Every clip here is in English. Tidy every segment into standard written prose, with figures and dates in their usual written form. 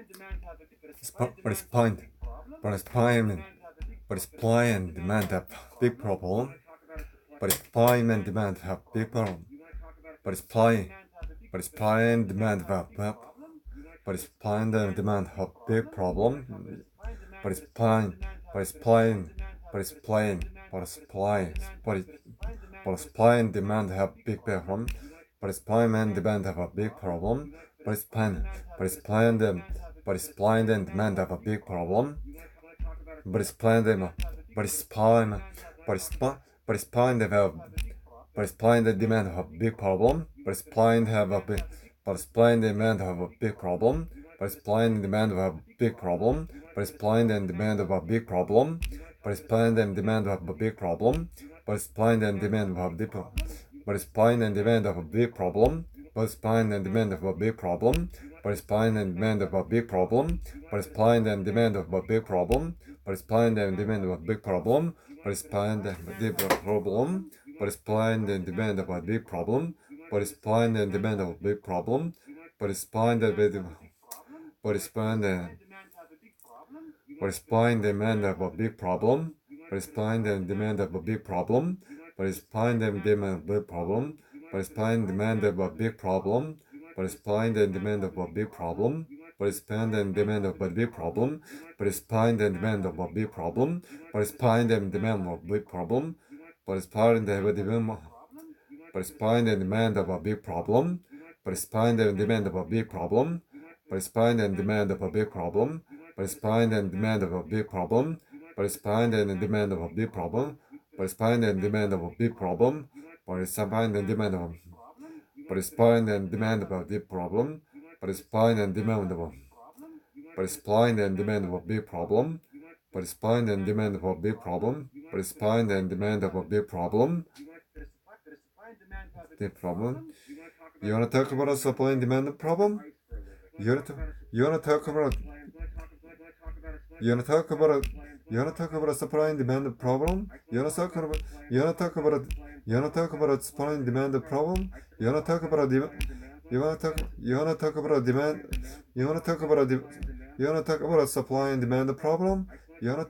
But supply and demand have big problem. But supply and demand have big problem. But supply and demand have but supply and demand have big problem. But supply but supply but supply but supply but supply and demand have big problem. But supply and demand have a big problem. But supply and demand have a big problem. But supply and demand have a big problem. But supply and demand have a big problem. But supply and demand have a big problem. But supply and demand have a big problem. But supply and demand have a big problem. But supply and demand have a big problem. But supply and demand have a big problem. But supply and demand have a big problem. But supply and demand have a big problem. But supply and demand have a big problem. But supply and demand have a big problem. But supply and problem. But supply and demand have a big problem. But supply and demand have a big problem. But supply and but supply and demand have a big problem. But supply and demand have a big problem. But supply and demand have a big problem. But supply and demand have a big problem. But supply and demand have a big problem. But supply and demand have a big problem. But supply and demand have a big problem. But supply and demand have a big problem. But supply and demand but supply and demand have a big problem. But supply and demand have a big problem. But supply and demand have a big problem. But supply and demand have a big problem. But supply and demand have a big problem. But supply and demand have a big problem. But supply and demand have a but supply and demand have a big problem. But supply and demand have a but supply and demand have a big problem. But supply and demand have a big problem. But supply and demand have a big problem. The problem. You wanna talk about a supply and demand problem? You wanna talk about a supply and demand problem? You wanna talk about a supply and demand problem? You wanna talk about a supply and demand problem? You wanna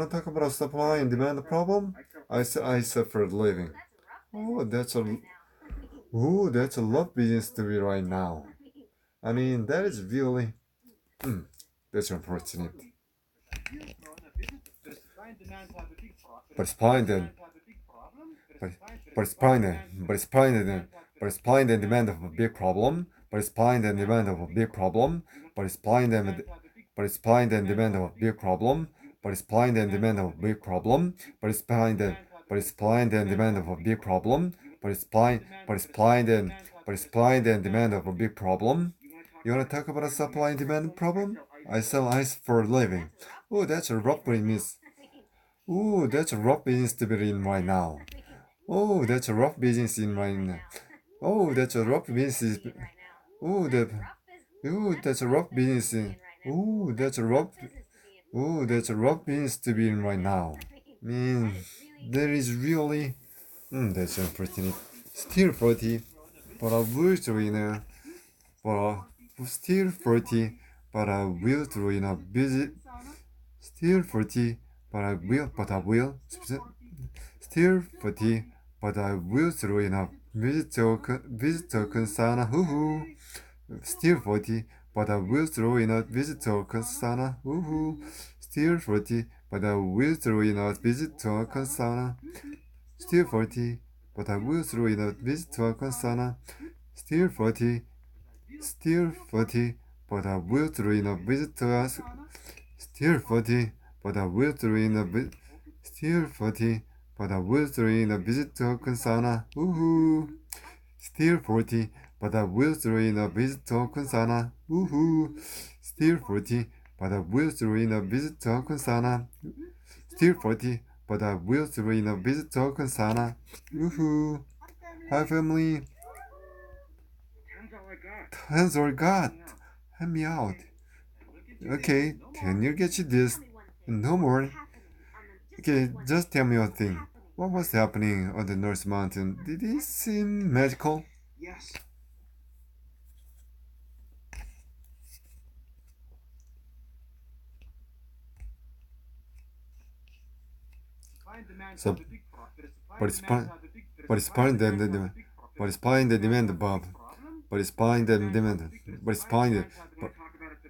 talk about a supply and demand problem? I suffered living. Oh, that's a lot business to be right now. I mean, that is really that's unfortunate. But supply and demand of a big problem. But supply and demand of a big problem. But supply and demand of a big problem. But supply and demand of a big problem. But supply and demand of a big problem. But supply and demand of a big problem. You wanna talk about a supply and demand problem? I sell ice for a living. Oh, that's a rough business. Oh, that's a rough business to be in right now. Oh, that's a rough business in right now. Oh, that's a rough business. Oh, that's a rough business. Oh, that's a rough business to be in right now. I mean, there is really that's unfortunate. Still 40, but I will join still 40, but I will join a visit. Still 40, but I will still 40, but I will join a visitor concern. Hoo. Still 40, but I will throw in a visitor concern. Hoo. Still 40, but I will throw in a visitor concern. Still 40, but I will throw in a visitor concern. Still 40, but I will throw in a visitor. Still 40, but I will throw in a Still 40, but I will throw in a visitor concern. Woohoo! Still 40, but I will throw in a visitor concern. Woohoo! Still 40, but I will throw in a visitor concern. Still 40, but I will throw in a visitor concern. Woohoo! Hi family. Turns all God. Help me out. Okay, can you get this? No more. Okay, just tell me one thing. What was happening on the North Mountain? Did it seem magical? Yes. So, but it's fine. But it's fine then the demand. But it's fine the demand, Bob. But it's fine the demand. But it's fine the.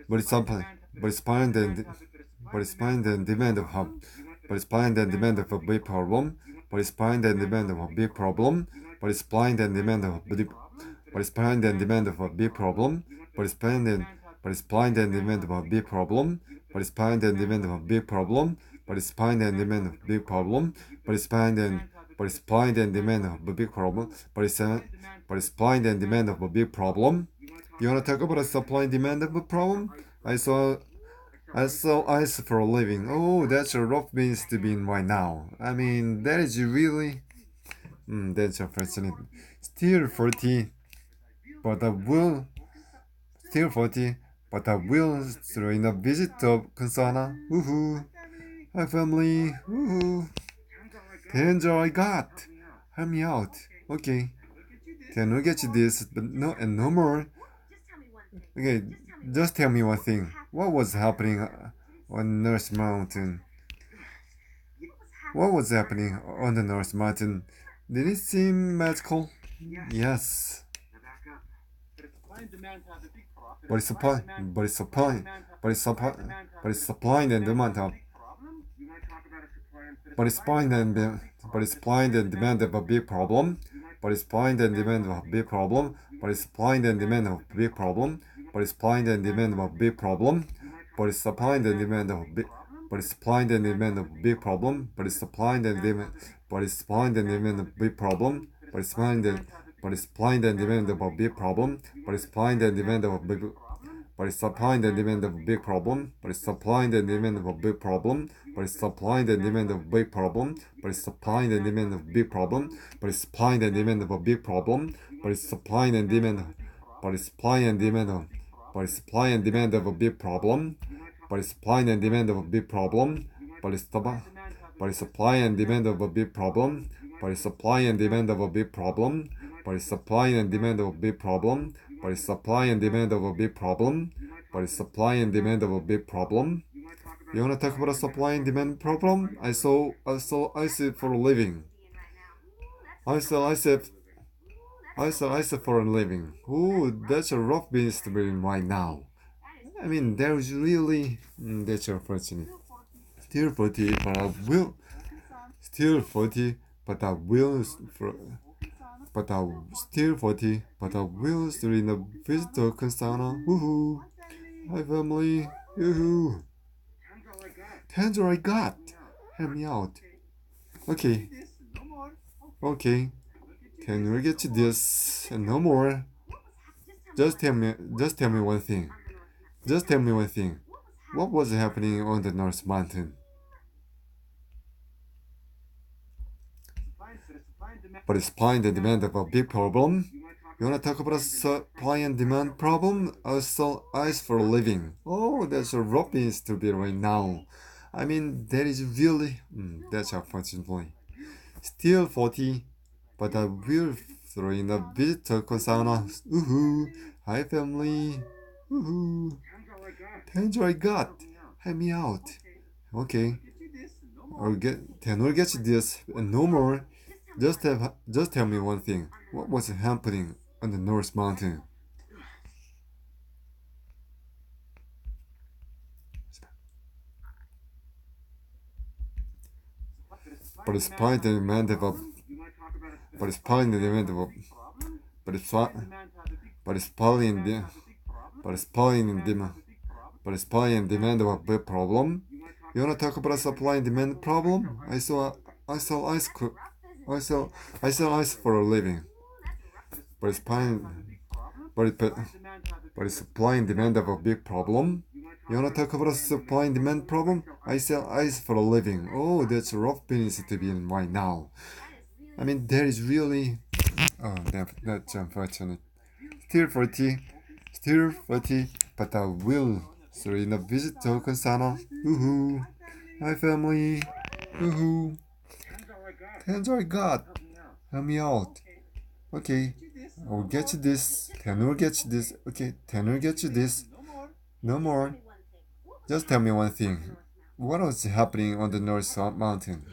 But it's something. But it's fine the. But it's fine the demand of hub. But it's fine the demand of a big problem. But it's fine the demand of a big problem. But it's fine the demand of a big. But it's fine the demand of a big problem. But it's fine the. But it's fine the demand of a big problem. But it's fine the demand of a big problem. But it's fine the demand of a big problem. But it's fine the. But it's blind and demand of a big problem. But it's blind and demand of a big problem. You wanna talk about a supply and demand of a problem? I saw ice for a living. Oh, that's a rough beans to be in right now. I mean, that is really. That's unfortunate. Still 40, but I will. Still 40, but I will throw in a visit of Kansana. Woohoo! Hi family. Woohoo! Danger I got. Help me out. Okay. Can we get you this? But no, and no more. Okay, just tell me one thing. What was happening on North Mountain? What was happening on the North Mountain? Did it seem magical? Yes. But it's supply. But it's supply. But it's supply. But it's supply and demand. But it's supply and but it's supply and demand of a big problem. But it's supply and demand of a big problem. But it's supply and demand of a big problem. But it's supply and demand of a big problem. But it's supply and demand of a big. But it's supply and demand of a big problem. But it's supply and demand. But it's supply and demand of a big problem. But it's supply and but it's supply and demand of a big problem. But it's supply and demand of a big. But it's supply and demand of a big problem. But it's supply and demand of a big problem. But it's supply and demand of a big problem. But it's supply and demand of a big problem. But it's supply and demand of a big problem. But it's supply and demand. But it's supply and demand of. But it's supply and demand of a big problem. But it's supply and demand of a big problem. But it's but it's supply and demand of a big problem. But it's supply and demand of a big problem. But it's supply and demand of a big problem. But it's supply and demand of a big problem. But it's supply and demand of a big problem. You wanna talk about a supply and demand problem? I saw ice for a living. I sell ice for a living. Ooh, that's a rough business to be in right now. I mean, there's really that's unfortunate. Still 40, but I will. Still 40, but I will. But I still 40, but I will still in a visitor Kansana. Woohoo! Hi family. Woohoo! Tender I got. Help me out. Okay. Okay. Can we get to this and no more? Just tell me one thing. Just tell me one thing. What was happening on the North Mountain? But it's supply and demand of a big problem. You wanna talk about a supply and demand problem? I sell ice for a living. Oh, that's a rough business to be right now. I mean, that is really that's unfortunately. Still 40, but I will throw in a visitor Kosana. Woohoo! Hi family. Woohoo! Tender I got. Help me out. Okay. Can we get this and no more? Just tell me one thing. What was happening on the North Mountain? But it's fine the demand of a but it's fine the demand of a but it's fine but it's probably in the but it's probably in demand but it's probably in demand of a big problem. You wanna talk about a supply and demand problem? I sell I sell ice for a living. But it's fine but it but it's supply and demand of a big problem. You wanna talk about a supply and demand problem? I sell ice for a living. Oh, that's a rough business to be in right now. I mean, there is really. Oh, that's unfortunate. Still 40, still 40, but I will. So in a visit to Kansana. Woohoo! Hi family. Woohoo! Enjoy God. Help me out. Okay. I'll get you this. Can we get you this? Okay. Can we get you this? No more. Just tell me one thing. What was happening on the North Mountain?